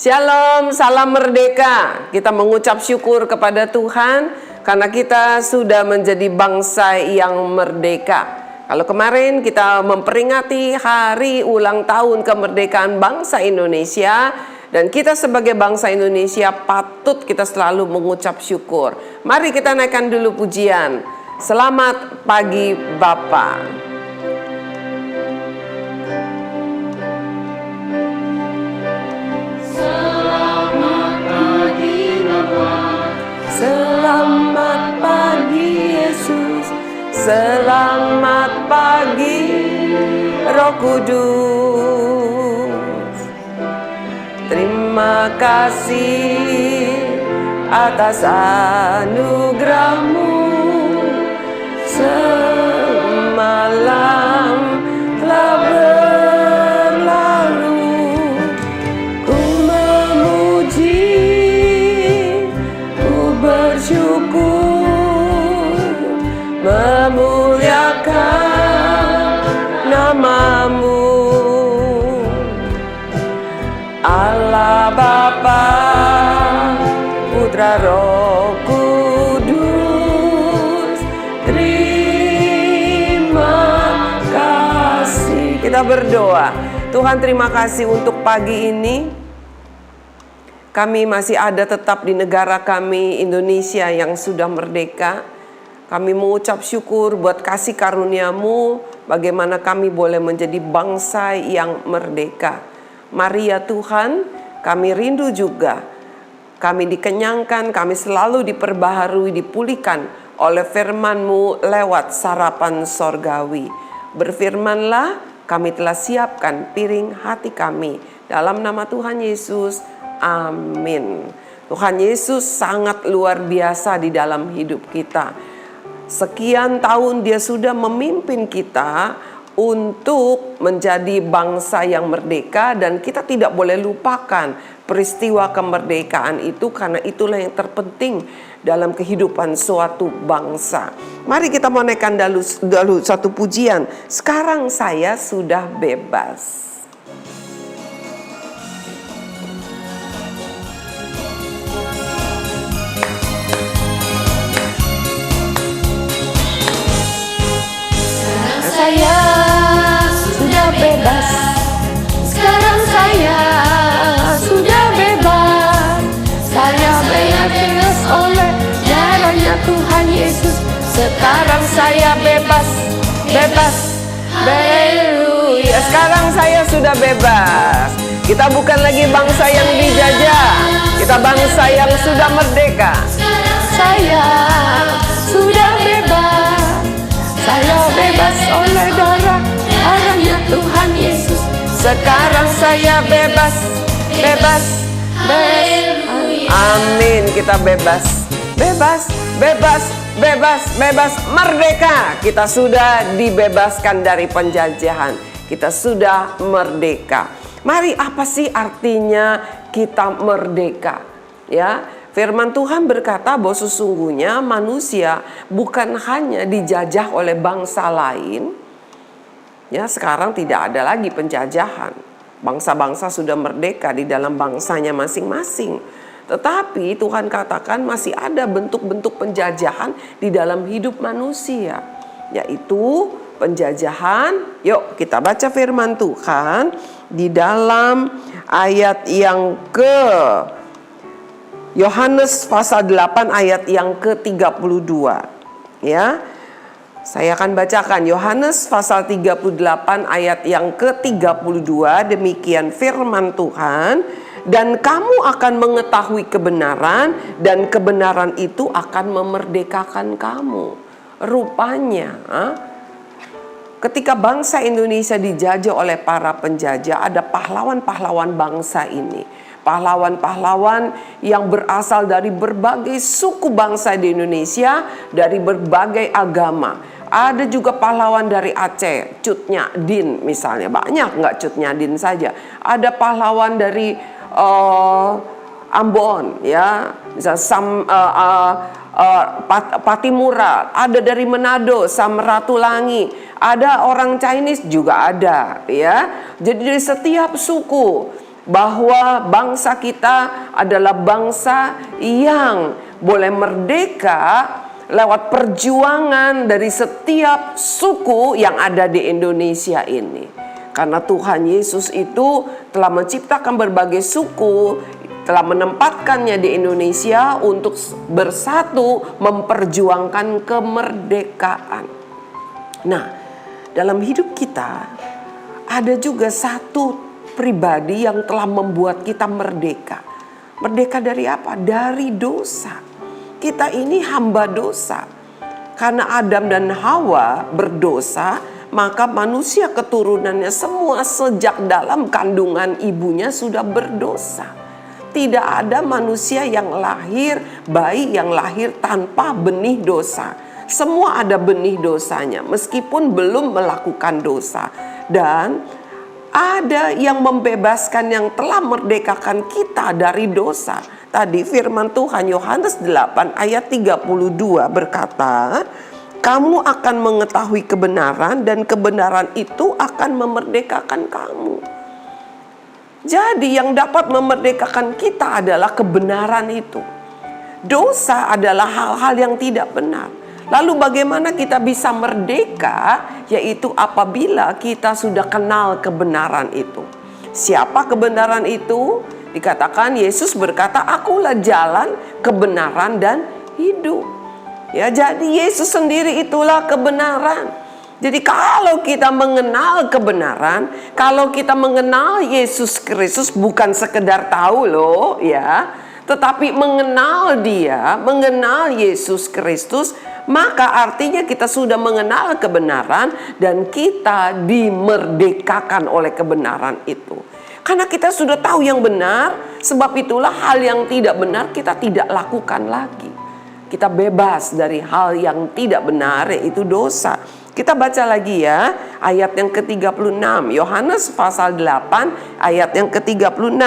Shalom, salam merdeka. Kita mengucap syukur kepada Tuhan karena kita sudah menjadi bangsa yang merdeka. Kalau kemarin kita memperingati hari ulang tahun kemerdekaan bangsa Indonesia, dan kita sebagai bangsa Indonesia patut kita selalu mengucap syukur. Mari kita naikkan dulu pujian. Selamat pagi Bapa. Selamat pagi Yesus, selamat pagi Roh Kudus. Terima kasih atas anugerah-Mu. Semalam telah berlalu, ku memuji, bersyukur, memuliakan nama-Mu, Allah Bapa, Putra Roh Kudus. Terima kasih. Kita berdoa. Tuhan, terima kasih untuk pagi ini. Kami masih ada tetap di negara kami, Indonesia yang sudah merdeka. Kami mengucap syukur buat kasih karunia-Mu, bagaimana kami boleh menjadi bangsa yang merdeka. Mari ya Tuhan, kami rindu juga. Kami dikenyangkan, kami selalu diperbaharui, dipulihkan oleh firman-Mu lewat sarapan sorgawi. Berfirmanlah, kami telah siapkan piring hati kami. Dalam nama Tuhan Yesus, amin. Tuhan Yesus sangat luar biasa di dalam hidup kita. Sekian tahun Dia sudah memimpin kita untuk menjadi bangsa yang merdeka, dan kita tidak boleh lupakan peristiwa kemerdekaan itu, karena itulah yang terpenting dalam kehidupan suatu bangsa. Mari kita menaikkan dulu satu pujian. Sekarang saya sudah bebas. Saya sudah bebas. Sekarang saya sudah bebas. Saya bebas oleh darahnya Tuhan Yesus. Sekarang saya bebas, bebas. Haleluya. Sekarang saya sudah bebas. Kita bukan lagi bangsa yang dijajah. Kita bangsa yang sudah merdeka. Saya sudah bebas. Saya bebas oleh darahnya Tuhan Yesus. Sekarang saya bebas, bebas, bebas. Amin. Kita bebas, bebas, bebas, bebas, bebas, merdeka. Kita sudah dibebaskan dari penjajahan. Kita sudah merdeka. Mari, apa sih artinya kita merdeka? Ya. Firman Tuhan berkata bahwa sesungguhnya manusia bukan hanya dijajah oleh bangsa lain. Ya, sekarang tidak ada lagi penjajahan. Bangsa-bangsa sudah merdeka di dalam bangsanya masing-masing. Tetapi Tuhan katakan masih ada bentuk-bentuk penjajahan di dalam hidup manusia, yaitu penjajahan. Yuk kita baca firman Tuhan di dalam ayat yang Yohanes pasal 8 ayat yang ke-32. Ya. Saya akan bacakan Yohanes pasal 38 ayat yang ke-32. Demikian firman Tuhan, dan kamu akan mengetahui kebenaran, dan kebenaran itu akan memerdekakan kamu. Rupanya, ketika bangsa Indonesia dijajah oleh para penjajah, ada pahlawan-pahlawan bangsa ini. Pahlawan-pahlawan yang berasal dari berbagai suku bangsa di Indonesia, dari berbagai agama. Ada juga pahlawan dari Aceh, Cut Nyak-Din misalnya. Banyak, nggak Cut Nyak-Din saja. Ada pahlawan dari Ambon, ya, misalnya Patimura. Ada dari Manado, Samratulangi. Ada orang Chinese juga ada, ya. Jadi dari setiap suku bahwa bangsa kita adalah bangsa yang boleh merdeka lewat perjuangan dari setiap suku yang ada di Indonesia ini. Karena Tuhan Yesus itu telah menciptakan berbagai suku, telah menempatkannya di Indonesia untuk bersatu memperjuangkan kemerdekaan. Nah, dalam hidup kita ada juga satu pribadi yang telah membuat kita merdeka. Merdeka dari apa? Dari dosa. Kita ini hamba dosa. Karena Adam dan Hawa berdosa, maka manusia keturunannya semua sejak dalam kandungan ibunya sudah berdosa. Tidak ada manusia yang lahir, bayi yang lahir tanpa benih dosa. Semua ada benih dosanya, meskipun belum melakukan dosa. Dan ada yang membebaskan, yang telah merdekakan kita dari dosa. Tadi firman Tuhan Yohanes 8 ayat 32 berkata, kamu akan mengetahui kebenaran dan kebenaran itu akan memerdekakan kamu. Jadi yang dapat memerdekakan kita adalah kebenaran itu. Dosa adalah hal-hal yang tidak benar. Lalu bagaimana kita bisa merdeka? Yaitu apabila kita sudah kenal kebenaran itu. Siapa kebenaran itu? Dikatakan Yesus berkata, akulah jalan, kebenaran, dan hidup. Ya, jadi Yesus sendiri itulah kebenaran. Jadi kalau kita mengenal kebenaran, kalau kita mengenal Yesus Kristus, bukan sekedar tahu loh ya, tetapi mengenal Dia, mengenal Yesus Kristus, maka artinya kita sudah mengenal kebenaran dan kita dimerdekakan oleh kebenaran itu. Karena kita sudah tahu yang benar, sebab itulah hal yang tidak benar kita tidak lakukan lagi. Kita bebas dari hal yang tidak benar, yaitu dosa. Kita baca lagi ya, ayat yang ke-36. Yohanes pasal 8 ayat yang ke-36.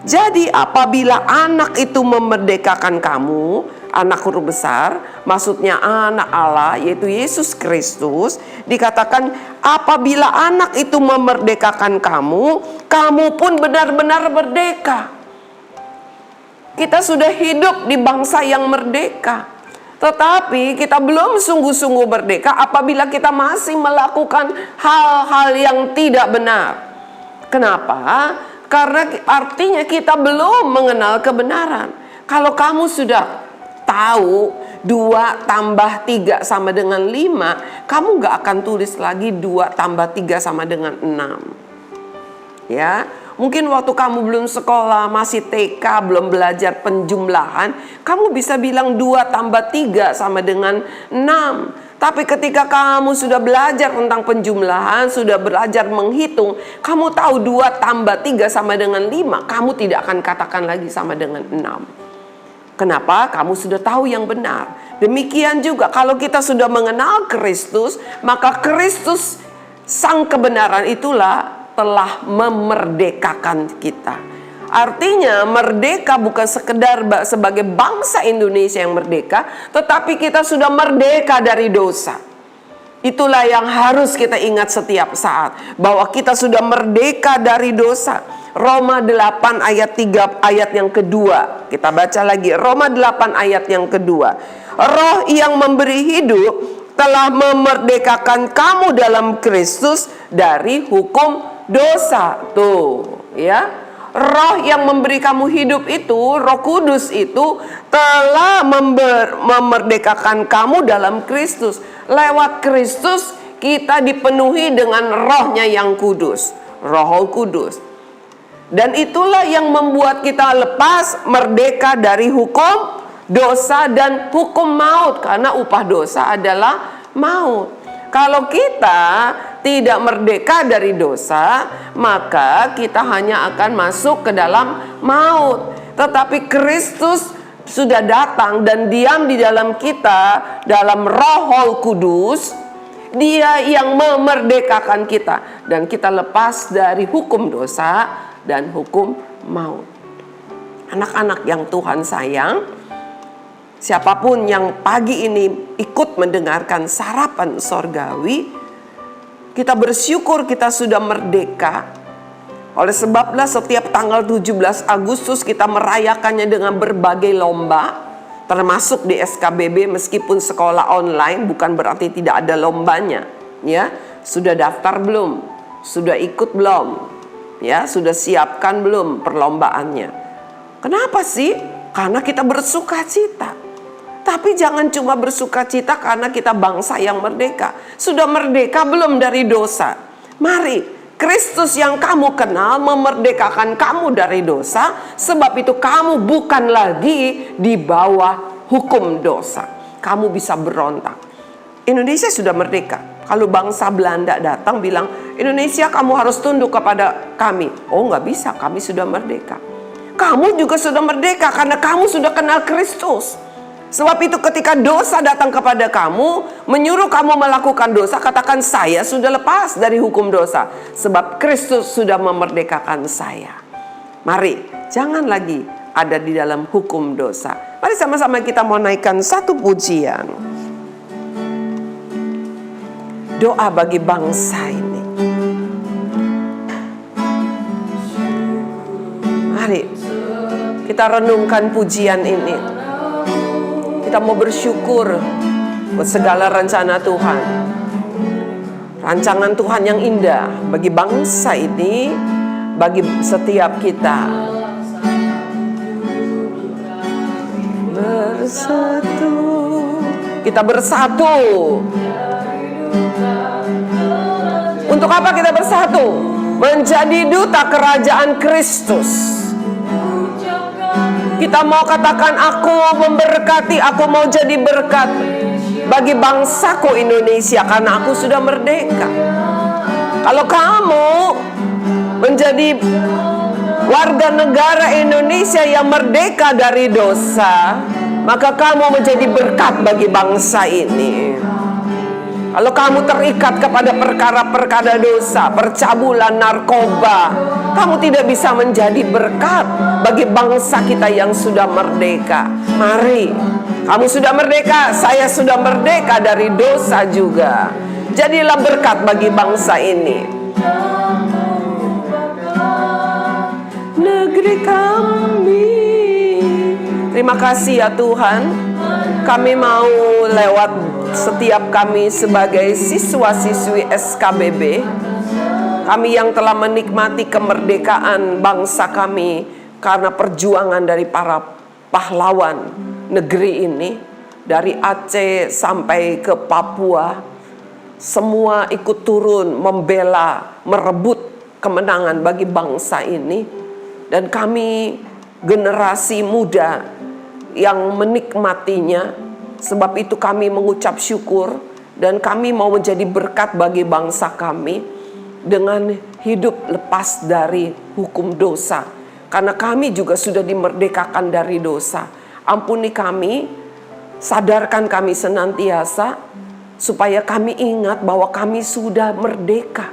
Jadi apabila anak itu memerdekakan kamu, anak huruf besar, maksudnya anak Allah, yaitu Yesus Kristus, dikatakan apabila anak itu memerdekakan kamu, kamu pun benar-benar merdeka. Kita sudah hidup di bangsa yang merdeka, tetapi kita belum sungguh-sungguh merdeka apabila kita masih melakukan hal-hal yang tidak benar. Kenapa? Karena artinya kita belum mengenal kebenaran. Kalau kamu sudah tahu 2 tambah 3 sama dengan 5, kamu gak akan tulis lagi 2 tambah 3 sama dengan 6. Ya, mungkin waktu kamu belum sekolah, masih TK, belum belajar penjumlahan, kamu bisa bilang 2 tambah 3 sama dengan 6. Tapi ketika kamu sudah belajar tentang penjumlahan, sudah belajar menghitung, kamu tahu 2 tambah 3 sama dengan 5, kamu tidak akan katakan lagi sama dengan 6. Kenapa? Kamu sudah tahu yang benar. Demikian juga kalau kita sudah mengenal Kristus, maka Kristus sang kebenaran itulah telah memerdekakan kita. Artinya merdeka bukan sekedar sebagai bangsa Indonesia yang merdeka, tetapi kita sudah merdeka dari dosa. Itulah yang harus kita ingat setiap saat, bahwa kita sudah merdeka dari dosa. Roma 8 ayat 3 ayat yang kedua. Kita baca lagi Roma 8 ayat yang kedua. Roh yang memberi hidup telah memerdekakan kamu dalam Kristus dari hukum dosa. Tuh, ya. Roh yang memberi kamu hidup itu, Roh Kudus itu telah memerdekakan kamu dalam Kristus. Lewat Kristus kita dipenuhi dengan rohnya yang kudus, Roh Kudus. Dan itulah yang membuat kita lepas, merdeka dari hukum dosa dan hukum maut. Karena upah dosa adalah maut. Kalau kita tidak merdeka dari dosa, maka kita hanya akan masuk ke dalam maut. Tetapi Kristus sudah datang dan diam di dalam kita, dalam Roh Kudus. Dia yang memerdekakan kita, dan kita lepas dari hukum dosa dan hukum maut. Anak-anak yang Tuhan sayang, siapapun yang pagi ini ikut mendengarkan sarapan sorgawi, kita bersyukur kita sudah merdeka. Oleh sebablah setiap tanggal 17 Agustus kita merayakannya dengan berbagai lomba, termasuk di SKBB. Meskipun sekolah online bukan berarti tidak ada lombanya, ya. Sudah daftar belum? Sudah ikut belum? Ya, sudah siapkan belum perlombaannya? Kenapa sih? Karena kita bersuka cita. Tapi jangan cuma bersuka cita karena kita bangsa yang merdeka. Sudah merdeka belum dari dosa? Mari, Kristus yang kamu kenal memerdekakan kamu dari dosa. Sebab itu kamu bukan lagi di bawah hukum dosa. Kamu bisa berontak. Indonesia sudah merdeka. Kalau bangsa Belanda datang bilang, Indonesia kamu harus tunduk kepada kami. Oh, nggak bisa, kami sudah merdeka. Kamu juga sudah merdeka karena kamu sudah kenal Kristus. Sebab itu ketika dosa datang kepada kamu, menyuruh kamu melakukan dosa, katakan saya sudah lepas dari hukum dosa. Sebab Kristus sudah memerdekakan saya. Mari, jangan lagi ada di dalam hukum dosa. Mari sama-sama kita mau naikkan satu pujian. Doa bagi bangsa ini. Mari, kita renungkan pujian ini. Kita mau bersyukur buat segala rencana Tuhan. Rancangan Tuhan yang indah bagi bangsa ini, bagi setiap kita. Bersatu. Kita bersatu. Untuk apa kita bersatu? Menjadi duta kerajaan Kristus. Kita mau katakan aku memberkati, aku mau jadi berkat bagi bangsaku Indonesia karena aku sudah merdeka. Kalau kamu menjadi warga negara Indonesia yang merdeka dari dosa, maka kamu menjadi berkat bagi bangsa ini. Kalau kamu terikat kepada perkara-perkara dosa, percabulan, narkoba, kamu tidak bisa menjadi berkat bagi bangsa kita yang sudah merdeka. Mari, kamu sudah merdeka, saya sudah merdeka dari dosa juga. Jadilah berkat bagi bangsa ini. Negeri kami. Terima kasih ya Tuhan. Kami mau lewat setiap kami sebagai siswa-siswi SKBB, kami yang telah menikmati kemerdekaan bangsa kami karena perjuangan dari para pahlawan negeri ini, dari Aceh sampai ke Papua, semua ikut turun membela, merebut kemenangan bagi bangsa ini. Dan kami generasi muda yang menikmatinya. Sebab itu kami mengucap syukur dan kami mau menjadi berkat bagi bangsa kami dengan hidup lepas dari hukum dosa. Karena kami juga sudah dimerdekakan dari dosa. Ampuni kami, sadarkan kami senantiasa supaya kami ingat bahwa kami sudah merdeka.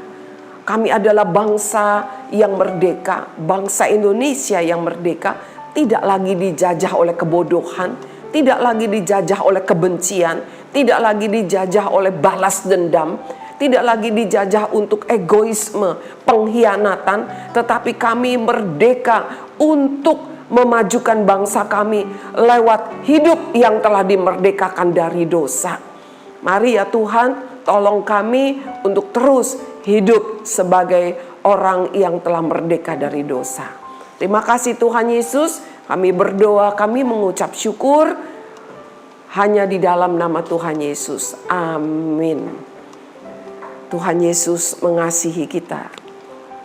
Kami adalah bangsa yang merdeka, bangsa Indonesia yang merdeka, tidak lagi dijajah oleh kebodohan, tidak lagi dijajah oleh kebencian, tidak lagi dijajah oleh balas dendam, tidak lagi dijajah untuk egoisme, pengkhianatan, tetapi kami merdeka untuk memajukan bangsa kami lewat hidup yang telah dimerdekakan dari dosa. Mari ya Tuhan, tolong kami untuk terus hidup sebagai orang yang telah merdeka dari dosa. Terima kasih Tuhan Yesus. Kami berdoa, kami mengucap syukur hanya di dalam nama Tuhan Yesus. Amin. Tuhan Yesus mengasihi kita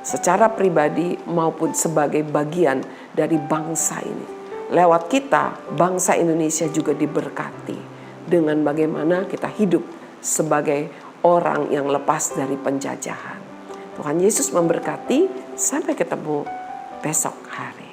secara pribadi maupun sebagai bagian dari bangsa ini. Lewat kita, bangsa Indonesia juga diberkati dengan bagaimana kita hidup sebagai orang yang lepas dari penjajahan. Tuhan Yesus memberkati. Sampai ketemu besok hari.